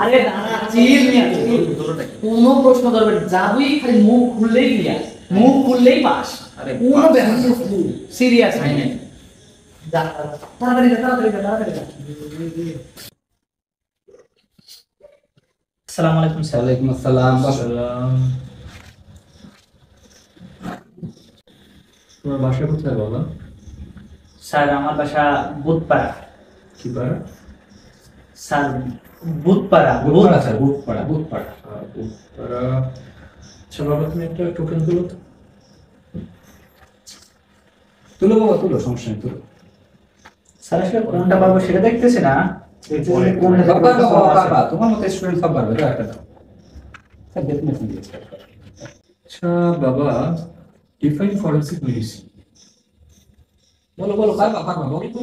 আরে দাঁড়া চিল নিয়ে কোনো প্রশ্ন করবে যাবই খালি মুখ খুললেই ক্লিয়ার মুখ খুললেই পাস আরে কোনো ব্যাপার সিরিয়াস নাই তাড়াতাড়ি আসসালামু আলাইকুম স্যার। ওয়ালাইকুম আসসালাম। তোমার বাসা কোথায় বাবা? স্যার আমার বাসা বুধপাড়া। কি পাড়া? স্যার বুধপাড়া। বুধপাড়া স্যার, বুধপাড়া। আচ্ছা বাবা, তুমি একটা টোকেন তুলো তো। তুলো বাবা, তুলো, সমস্যা নেই, তুলো। স্যার আসলে কোনটা পাবো সেটা দেখতেছি না। তোমার মতো স্টুডেন্ট সব পারবে, একটা দাও স্যার, ডেফিনেটলি দিয়েছে। আচ্ছা বাবা, ডিফাইন ফরেনসিক মেডিসিন। বলো পারবা বলো তো।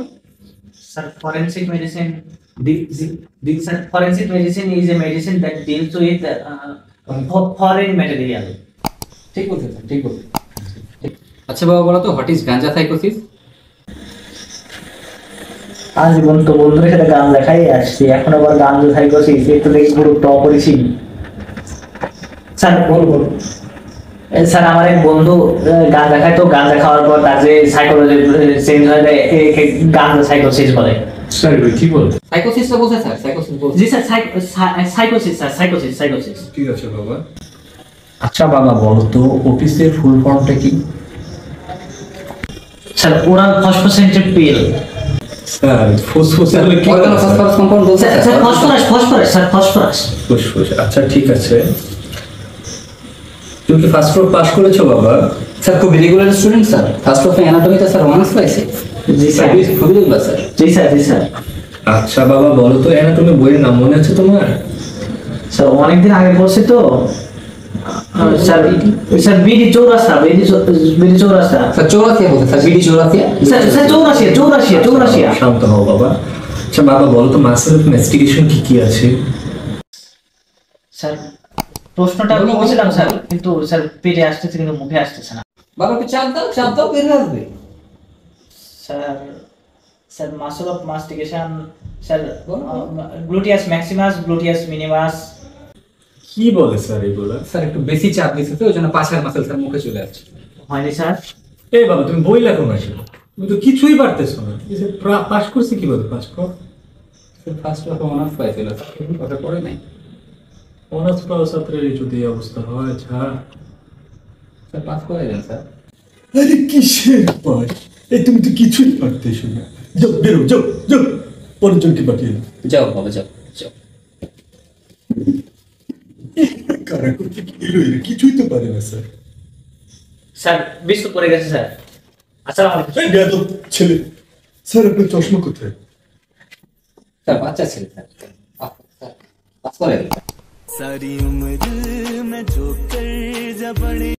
Sir, forensic medicine. Sir, forensic medicine is a medicine that deals with foreign material. ঠিক বলছেন স্যার, ঠিক বলছেন। আচ্ছা বাবা, বলো তো, হোয়াট ইজ গাঞ্জা সাইকোসিস? আজীবন তো বন্ধুদের সাথে গান দেখাই আসছি, এখন আবার গান দেখাই করছি, একটু দেখি পুরো টপ করেছি। স্যার বলবো স্যার, আমার এক বন্ধু গান দেখায়, তো গান দেখাওয়ার পর তার যে সাইকোলজি চেঞ্জ হয়ে যায়, গান সাইকোসিস বলে। স্যার কি বল? সাইকোসিসটা বলছে স্যার, সাইকোসিস বলছে। জি স্যার, সাইকোসিস স্যার, সাইকোসিস। ঠিক আছে বাবা। আচ্ছা বাবা, বলো তো অফিসের ফুল ফর্মটা কি? স্যার ওরাল ফসফোসেন্টেড পিল। স্যার ফসফরাস কম্পাউন্ড বলছে স্যার, ফসফরাস। আচ্ছা ঠিক আছে। তুমি কি ফার্স্ট প্রো পাস করেছো বাবা? স্যার খুব regular student sir. First prof অ্যানাটমিতে স্যার অনার্স পাইছে। জি স্যার, খুবই রেগুলার স্যার। জি স্যার। আচ্ছা বাবা, বলো তো অ্যানাটমি বইয়ের নাম মনে আছে তোমার? স্যার অনেকদিন আগে পড়ছি তো। স্যার বিডি চৌরাস্তা। স্যার চৌরাশিয়া বলছে sir, BD Chaurasia. Sir Chaurasia. শান্ত হও বাবা। আচ্ছা বাবা, বলো তো মাসেল অফ ইনভেস্টিগেশন কি আছে? স্যার প্রশ্নটা বলেছিলাম স্যার, কিন্তু স্যার পেটে আসতেছে কিন্তু মুখে আসতেছে না। বাবা একটু চাপ দাও বের হয়ে আসবে। Sir muscle of mastication sir, gluteus maximus, gluteus minimus. কি বলে স্যার এগুলো? স্যার একটু বেশি চাপ দিচ্ছে তো, ওই জন্য পাশের মাসেল স্যার মুখে চলে আসছে। হয়নি স্যার। এই বাবা, তুমি বই লেখো না, তুমি তো কিছুই পারতেছো না। পাস করছি কিভাবে? পাস কর। ফার্স্ট অফ অনার্স পাইছিল, কথা পড়ে নাই। অনার্স পাওয়া ছাত্রের যদি এই অবস্থা হয়, ছাড়। স্যার পাস করে দেন স্যার। আরে কিসের পাস? এই তুমি তো কিছুই পারতেছো না। যাও বেরো, যাও পরের জনকে পাঠিয়ে দাও। যাও বাবা, যাও। কারা করতে কিছুই তো পারে না স্যার। স্যার বিস্কুট পড়ে গেছে স্যার। আসসালামু আলাইকুম। এই বেয়াদব ছেলে, স্যার আপনার চশমা কোথায়? স্যার বাচ্চা ছেলে স্যার, পাস করে দেন। सारी उम्र मैं जो कर जा बड़े